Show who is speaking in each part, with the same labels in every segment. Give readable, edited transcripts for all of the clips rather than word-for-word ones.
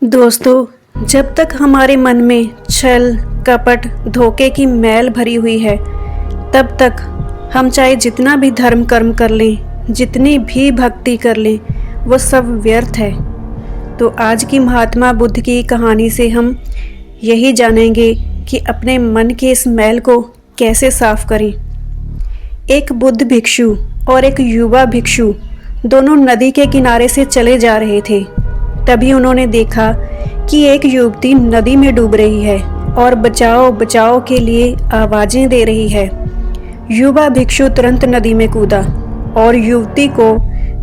Speaker 1: दोस्तों, जब तक हमारे मन में छल, कपट, धोखे की मैल भरी हुई है, तब तक हम चाहे जितना भी धर्म कर्म कर लें, जितनी भी भक्ति कर लें, वो सब व्यर्थ है। तो आज की महात्मा बुद्ध की कहानी से हम यही जानेंगे कि अपने मन के इस मैल को कैसे साफ करें। एक बुद्ध भिक्षु और एक युवा भिक्षु दोनों नदी के किनारे से चले जा रहे थे। तभी उन्होंने देखा कि एक युवती नदी में डूब रही है और बचाओ बचाओ के लिए आवाजें दे रही है। युवा भिक्षु तुरंत नदी में कूदा और युवती को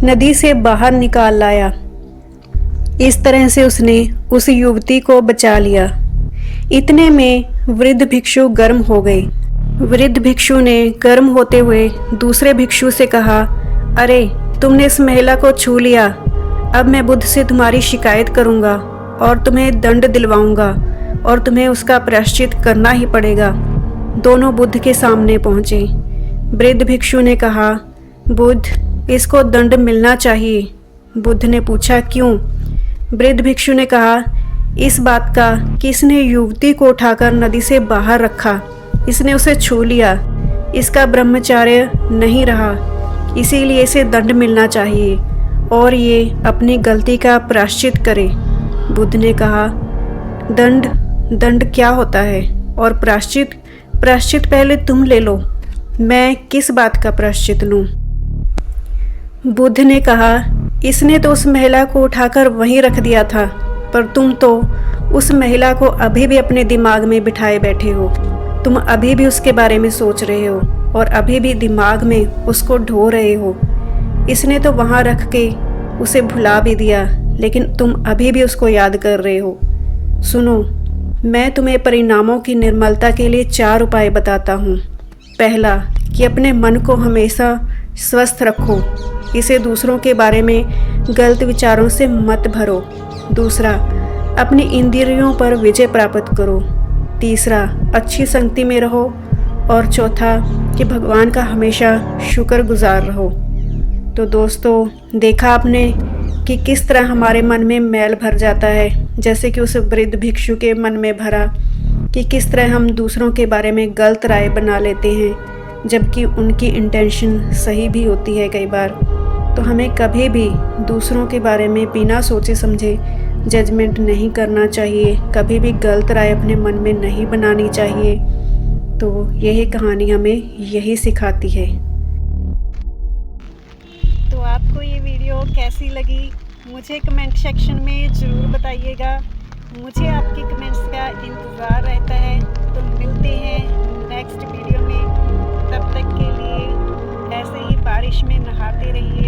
Speaker 1: नदी से बाहर निकाल लाया। इस तरह से उसने उस युवती को बचा लिया। इतने में वृद्ध भिक्षु गर्म हो गए। वृद्ध भिक्षु ने गर्म होते हुए दूसरे भिक्षु से कहा, अरे तुमने इस महिला को छू लिया, अब मैं बुद्ध से तुम्हारी शिकायत करूंगा और तुम्हें दंड दिलवाऊंगा और तुम्हें उसका प्रायश्चित करना ही पड़ेगा। दोनों बुद्ध के सामने पहुंचे। वृद्ध भिक्षु ने कहा, बुद्ध, इसको दंड मिलना चाहिए। बुद्ध ने पूछा, क्यों? वृद्ध भिक्षु ने कहा, इस बात का कि इसने युवती को उठाकर नदी से बाहर रखा, इसने उसे छू लिया, इसका ब्रह्मचर्य नहीं रहा, इसीलिए इसे दंड मिलना चाहिए और ये अपनी गलती का प्रायश्चित करे। बुद्ध ने कहा, दंड क्या होता है और प्रायश्चित पहले तुम ले लो, मैं किस बात का प्रायश्चित लूं? बुद्ध ने कहा, इसने तो उस महिला को उठाकर वहीं रख दिया था, पर तुम तो उस महिला को अभी भी अपने दिमाग में बिठाए बैठे हो। तुम अभी भी उसके बारे में सोच रहे हो और अभी भी दिमाग में उसको ढो रहे हो। इसने तो वहाँ रख के उसे भुला भी दिया, लेकिन तुम अभी भी उसको याद कर रहे हो। सुनो, मैं तुम्हें परिणामों की निर्मलता के लिए 4 उपाय बताता हूँ। पहला, कि अपने मन को हमेशा स्वस्थ रखो, इसे दूसरों के बारे में गलत विचारों से मत भरो। दूसरा, अपनी इंद्रियों पर विजय प्राप्त करो। तीसरा, अच्छी संगति में रहो। और चौथा, कि भगवान का हमेशा शुक्रगुजार रहो। तो दोस्तों, देखा आपने कि किस तरह हमारे मन में मैल भर जाता है, जैसे कि उस वृद्ध भिक्षु के मन में भरा, कि किस तरह हम दूसरों के बारे में गलत राय बना लेते हैं, जबकि उनकी इंटेंशन सही भी होती है कई बार। तो हमें कभी भी दूसरों के बारे में बिना सोचे समझे जजमेंट नहीं करना चाहिए, कभी भी गलत राय अपने मन में नहीं बनानी चाहिए। तो यही कहानी हमें यही सिखाती है। तो आपको ये वीडियो कैसी लगी मुझे कमेंट सेक्शन में ज़रूर बताइएगा। मुझे आपके कमेंट्स का इंतज़ार रहता है। तो मिलते हैं नेक्स्ट वीडियो में। तब तक के लिए ऐसे ही बारिश में नहाते रहिए।